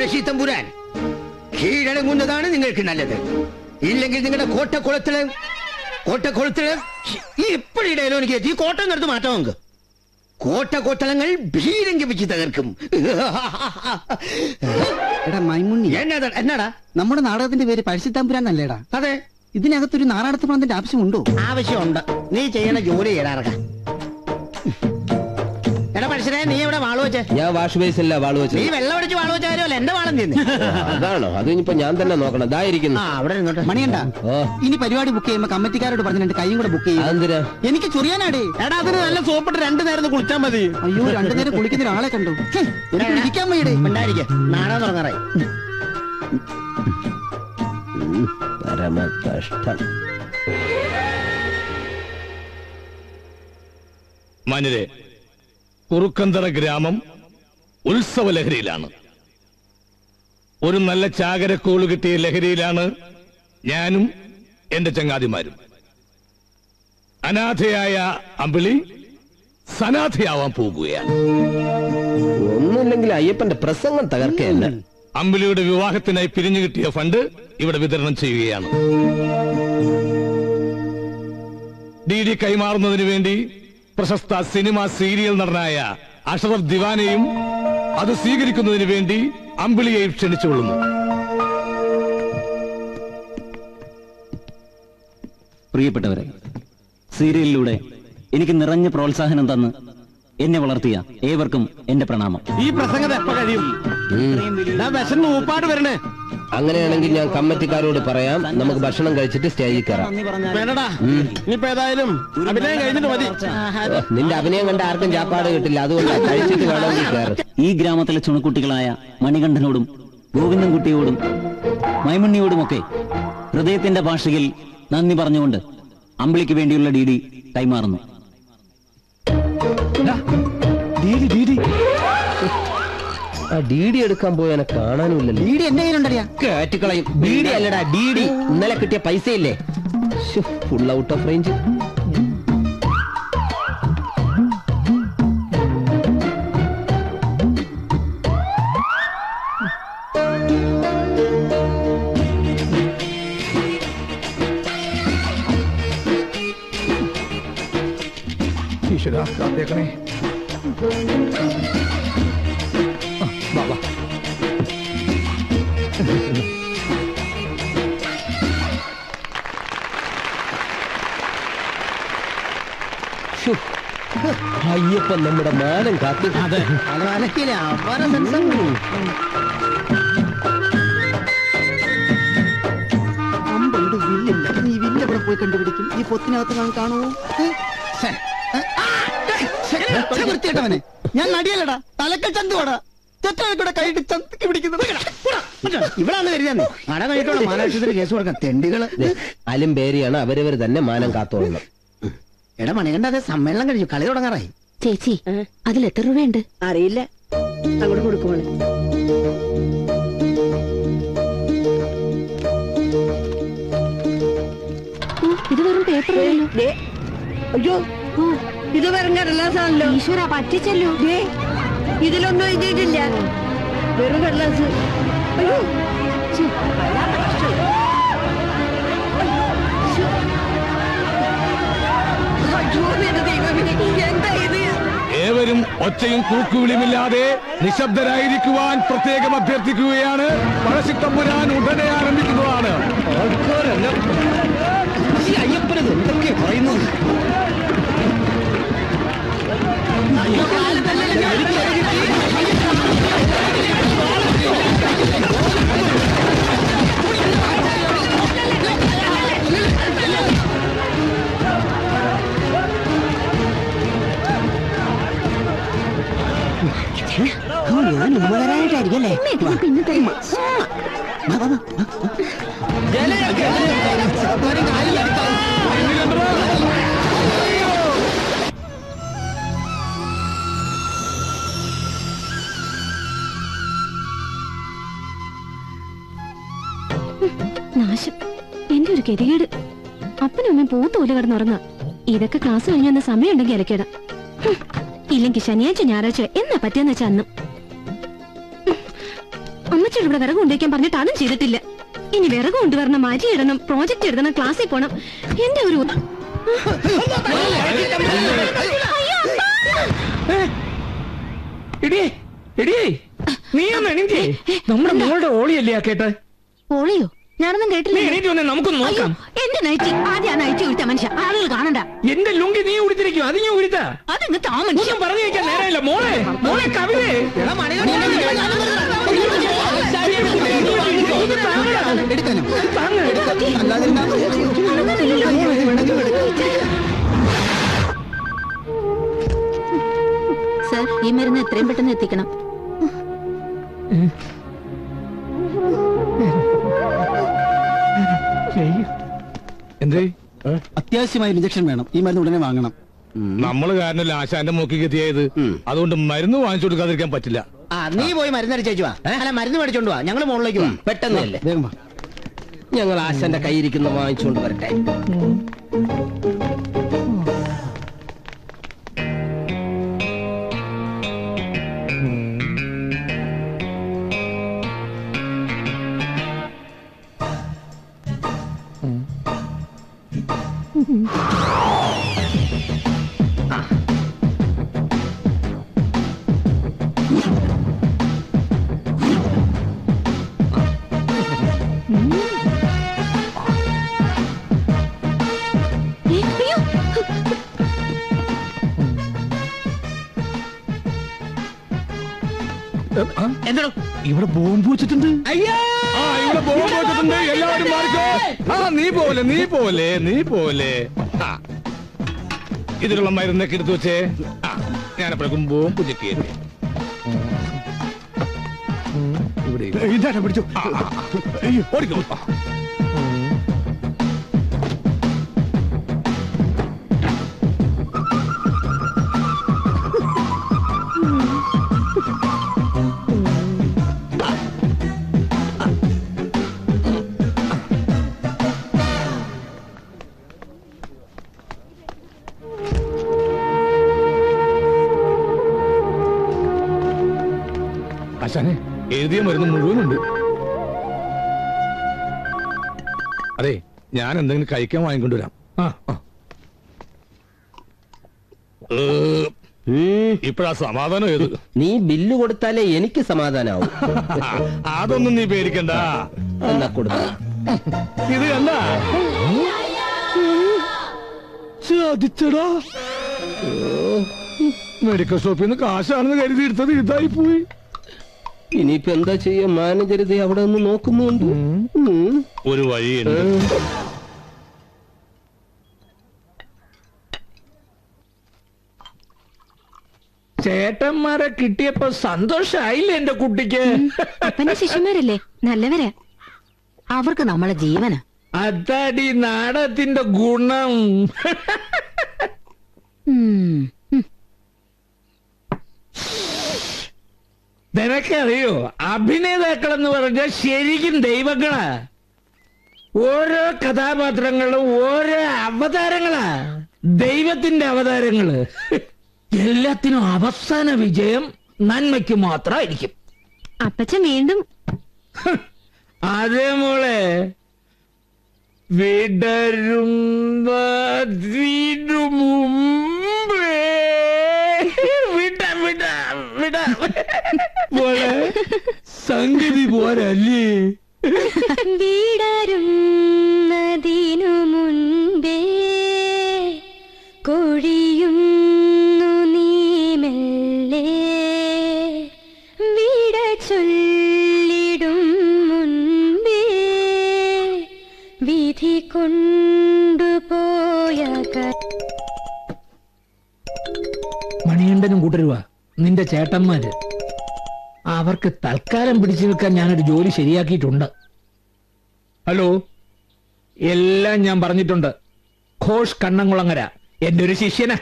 പഴശ്ശി തമ്പുരാൻ, കീഴടങ്ങുന്നതാണ് നിങ്ങൾക്ക് നല്ലത്. ഇല്ലെങ്കിൽ നിങ്ങളുടെ കോട്ടക്കുളത്തില് എപ്പോഴും ഡയലോഗ് എനിക്ക് ഈ കോട്ട നടത്ത് മാറ്റാം. നമുക്ക് കോട്ടകൊത്തളങ്ങൾ ഭീരങ്കിപ്പിച്ച് തകർക്കും. എടാ മൈമുണ്ണി, എന്നാടാ? നമ്മുടെ നാടകത്തിന്റെ പേര് പഴശ്ശി തമ്പുരാൻ അല്ലേടാ? അതെ. ഇതിനകത്തൊരു നാരായണത്ത് പണത്തിന്റെ ആവശ്യമുണ്ടോ? ആവശ്യമുണ്ട്. നീ ചെയ്യണ ജോലി ചെയ്യടാ. എടാ പഴശ്ശിനെ, നീ എവിടെ വാളു വെച്ചേ? ഞാൻ വാഷ് ബേസില്ല വാളു വെച്ചു. നീ വെള്ളം അടിച്ച് വാളു വെച്ചാലോ എന്റെ വാളം തിന്നു. അതാണോ? അത് ഇനിയിപ്പോ ഞാൻ തന്നെ നോക്കണം. ഇതായിരിക്കുന്നു. അവിടെ ഇരുന്നോട്ടെ. മണിയണ്ട, ഇനി പരിപാടി ബുക്ക് ചെയ്യുമ്പോ കമ്മിറ്റിക്കാരോട് പറഞ്ഞ് 2 കൈയും കൂടെ ബുക്ക് ചെയ്യും. അതെന്തിനാ? എനിക്ക് ചൊറിയാനാടേ. എടാ അതിന് നല്ല സോപ്പിട്ട് 2 നേരം കുളിച്ചാൽ മതി. അയ്യോ, 2 നേരം കുളിക്കുന്ന ഒരാളെ കണ്ടു. എനിക്ക് ഇരിക്കാൻ വയ്യടേ. ഉണ്ടായിരിക്കും. നാടകം തുടങ്ങാറായി. പരമകഷ്ടം. മാന്യരെ, കുറുക്കന്തറ ഗ്രാമം ഉത്സവ ലഹരിയിലാണ്. ഒരു നല്ല ചാകരക്കോള് കിട്ടിയ ലഹരിയിലാണ് ഞാനും എന്റെ ചങ്ങാതിമാരും. അനാഥയായ അമ്പിളി സനാഥയാവാൻ പോകുകയാണ്. ഒന്നുമില്ലെങ്കിൽ അയ്യപ്പന്റെ പ്രസംഗം തകർക്കയല്ല. അമ്പിളിയുടെ വിവാഹത്തിനായി പിരിഞ്ഞു കിട്ടിയ ഫണ്ട് ഇവിടെ വിതരണം ചെയ്യുകയാണ്. DD കൈമാറുന്നതിന് വേണ്ടി പ്രശസ്ത സിനിമ സീരിയൽ നടനായ അഷറഫ് ദിവാനെയും അത് സ്വീകരിക്കുന്നതിന് വേണ്ടി അമ്പിളിയെയും ക്ഷണിച്ചുകൊള്ളുന്നു. പ്രിയപ്പെട്ടവരെ, സീരിയലിലൂടെ എനിക്ക് നിറഞ്ഞ പ്രോത്സാഹനം തന്ന് എന്നെ വളർത്തിയ ഏവർക്കും എന്റെ പ്രണാമം. ഈ പ്രസംഗം എപ്പോ കഴിയും? വിശന്ന് ഊപ്പാട് വരണേ. അങ്ങനെയാണെങ്കിൽ ഞാൻ കമ്മിറ്റിക്കാരോട് പറയാം, നമുക്ക് ഭക്ഷണം കഴിച്ചിട്ട് സ്റ്റേജിൽ കയറാം. വേണ്ടടാ, ഇനിയിപ്പോ ഏതായാലും അഭിനയം കഴിഞ്ഞിട്ട് മതി. നിന്റെ അഭിനയം കണ്ട ആർക്കും ചാപ്പാട് കിട്ടില്ല. അതുകൊണ്ട് കഴിച്ചിട്ട് വേണമെങ്കിൽ കയറും. ഈ ഗ്രാമത്തിലെ ചുണക്കുട്ടികളായ മണികണ്ഠനോടും ഗോവിന്ദൻകുട്ടിയോടും മൈമുണ്ണിയോടുമൊക്കെ ഹൃദയത്തിന്റെ ഭാഷയിൽ നന്ദി പറഞ്ഞുകൊണ്ട് അമ്പിളിക്ക് വേണ്ടിയുള്ള DD കൈമാറുന്നു. DD എടുക്കാൻ പോയനെ കാണാനുമില്ലല്ലോ. DD എന്റെ കയ്യിലുണ്ടറിയാ. കേറ്റുകളയും. DD അല്ലടാ, DD. ഇന്നലെ കിട്ടിയ പൈസയില്ലേ? Full out of range. ഈശ്വരാ, കാത്തേക്കണേ. അയ്യപ്പൻ നമ്മുടെ മാനം കാത്തു. അതെ, അലക്കില്ല. അമ്പുണ്ട്, വില്ലില്ല. നീ വില്ല് എവിടെ പോയി കണ്ടുപിടിക്കും? ഈ പൊത്തിനകത്ത് കാണുമോ? വൃത്തിയിട്ടവനെ, ഞാൻ നടിയല്ലടാ, തലക്കൽ ചന്തുവാടാ. ചെറ്റക്കൂടെ കൈയിട്ട് ചന്തിക്ക് പിടിക്കുന്നത്. ഇവിടാണ് കരുതാന്ന്. നട കഴിഞ്ഞിട്ടുള്ള മാനാശുപത്രി കേസ് കൊടുക്കാം. തെണ്ടികള് അലും പേരിയാണ്. അവരവർ തന്നെ മാനം കാത്തോളണം. എടാ മണികണ്ഠ, അതെ സമ്മേളനം കഴിച്ചു, കളി തുടങ്ങാറായി. ചേച്ചി, അതിൽ എത്ര രൂപയുണ്ട്? അറിയില്ല, അങ്ങോട്ട് കൊടുക്കുമോളെ. ഇത് വെറും പേപ്പറല്ലോ. അയ്യോ, ഇത് വെറും കടലാസാണല്ലോ. ഈശ്വര, പറ്റിച്ചല്ലോ. ഇതിലൊന്നും എഴുതിയിട്ടില്ല, വെറും കടലാസ്. അയ്യോ, എന്താ ഇത്? ഏവരും ഒച്ചയും കൂക്കുവിളിയുമില്ലാതെ നിശബ്ദരായിരിക്കുവാൻ പ്രത്യേകം അഭ്യർത്ഥിക്കുകയാണ്. പഴശ്ശി തമ്പുരാൻ ഉടനെ ആരംഭിക്കുന്നതാണ്. അയ്യപ്പനത് എന്തൊക്കെ പറയുന്നു? ഞാൻ ഉമ്മതരായിട്ടായിരിക്കല്ലേ? നാശം, എന്റെ ഒരു ഗതികേട്. അപ്പനും അമ്മയും പൂത്തോല് കിടന്നുറങ്ങ. ഇതൊക്കെ ക്ലാസ് കഴിഞ്ഞ സമയം ഉണ്ടെങ്കിൽ ഇലക്കിട. ഇല്ലെങ്കിൽ ശനിയാഴ്ച ഞായറാഴ്ച എന്നാ പറ്റിയെന്ന് വെച്ചാ അന്നും. അമ്മ അമ്മച്ചിയോട് ഇവിടെ വിറക് കൊണ്ടുവയ്ക്കാൻ പറഞ്ഞിട്ട് അതും ചെയ്തിട്ടില്ല. ഇനി വിറക് കൊണ്ടുവരണം, അരി ഇടണം, പ്രോജക്റ്റ് എഴുതണം, ക്ലാസ്സിൽ പോണം. എന്റെ ഒരു നീ ഒന്ന് എണീറ്റേ. നമ്മുടെ മോളുടെ ഓളിയല്ലേ ആ കേട്ട്? ഓളിയോ? ഞാനൊന്നും കേട്ടില്ല. എണീറ്റ് വന്നേ, നമുക്കൊന്ന് നോക്കാം. എന്റെ നൈറ്റി ആദ്യം ആ നൈറ്റി ഉടുത്ത മനുഷ്യ, ആളുകൾ കാണണ്ട. എന്റെ ലുങ്കി നീ ഉടുത്തിരിക്കും, അത് ഞാൻ ഉടുത്താ. അതങ്ങ് താ മനുഷ്യ. ഒന്നും പറഞ്ഞു വെക്കാൻ നേരമില്ല. മോളെ മോളെ കവിതേ, എടുക്കാനും താങ്ങ്. അല്ലാതിരുന്നാ സർ, ഈ മരുന്ന് എത്രയും പെട്ടെന്ന് എത്തിക്കണം. എന്തേ അത്യാവശ്യമായ ഇഞ്ചക്ഷൻ വേണം. ഈ മരുന്ന് ഉടനെ വാങ്ങണം. നമ്മള് കാരണല്ല ആശാന്റെ മൂക്കിക്ക് എത്തിയത്. അതുകൊണ്ട് മരുന്ന് വാങ്ങിച്ചു കൊടുക്കാതിരിക്കാൻ പറ്റില്ല. നീ പോയി മരുന്നടിച്ചേച്ചു വാ. അല്ല, മരുന്ന് മേടിച്ചോണ്ട് വാ, ഞങ്ങള് മുകളിലേക്ക് വാ. പെട്ടെന്നല്ലേ, വേഗം വാ. ഞങ്ങൾ ആശാന്റെ കയ്യിരിക്കുന്ന വാങ്ങിച്ചുകൊണ്ട് വരട്ടെ. എന്താ ഇവിടെ ബോംബ് വെച്ചിട്ടുണ്ട്. ഇവിടെ ബോംബ് വെച്ചിട്ടുണ്ട്. എല്ലാവരും മാറിക്കോ. നീ പോലെ ഇതിലുള്ള മരുന്നൊക്കെ എടുത്തു വെച്ചേ. ഞാനപ്പോഴേക്കും ബോംബ് ചെക്ക് ചെയ്തേ. ഇവിടെ പിടിച്ചു. ഓടിക്കോ. ആശാനെ, എഴുതിയ മരുന്ന് മുഴുവനുണ്ട്. അതെ, ഞാൻ എന്തെങ്കിലും കഴിക്കാൻ വാങ്ങിക്കൊണ്ടുവരാം. ഇപ്പഴാ സമാധാനം ഏത്? നീ ബില്ല് കൊടുത്താലേ എനിക്ക് സമാധാനാവും. അതൊന്നും നീ പേടിക്കണ്ട. എന്നാ കൊടുക്ക. ഇത് കണ്ട ചതിച്ചടാ. മെഡിക്കൽ ഷോപ്പിൽ നിന്ന് കാശാണെന്ന് കരുതി എടുത്തത് ഇതായി പോയി. ഇനിയിപ്പോ എന്താ ചെയ്യാ? മാനേജർ ഇത് അവിടെ ഒന്ന് നോക്കുന്നുണ്ട്. ഒരു വഴിയുണ്ട്. ചേട്ടന്മാരെ കിട്ടിയപ്പോ സന്തോഷായില്ലേ എന്റെ കുട്ടിക്ക്? അപ്പന്റെ ശിഷ്യന്മാരല്ലേ, നല്ലവരാ. അവർക്ക് നമ്മളെ ജീവന. അതാടി നാടകത്തിന്റെ ഗുണം. നിനക്കറിയോ, അഭിനേതാക്കൾ എന്ന് പറഞ്ഞാൽ ശരിക്കും ദൈവങ്ങളാ. ഓരോ കഥാപാത്രങ്ങളും ഓരോ അവതാരങ്ങളാ, ദൈവത്തിന്റെ അവതാരങ്ങള്. എല്ലാത്തിനും അവസാന വിജയം നന്മയ്ക്ക് മാത്രമായിരിക്കും. അപ്പച്ചൻ വീണ്ടും അതേ മോളെ, വിടരുന്നതിനു മുമ്പേ മോളെ, സംഗതി പോരല്ലേ? വീടരുന്നതിനു മുൻപേ കൊഴിയുന്നു നീ മെല്ലെ, വീട ചൊല്ലിടും മുൻപേ വിധി കൊണ്ടുപോയ മണികണ്ഠനും കൂട്ടരുവാ നിന്റെ ചേട്ടന്മാര്. അവർക്ക് തൽക്കാലം പിടിച്ചു നിൽക്കാൻ ഞാനൊരു ജോലി ശരിയാക്കിയിട്ടുണ്ട്. ഹലോ, എല്ലാം ഞാൻ പറഞ്ഞിട്ടുണ്ട്. ഘോഷ് കണ്ണംകുളങ്ങര എന്റെ ഒരു ശിഷ്യനാ.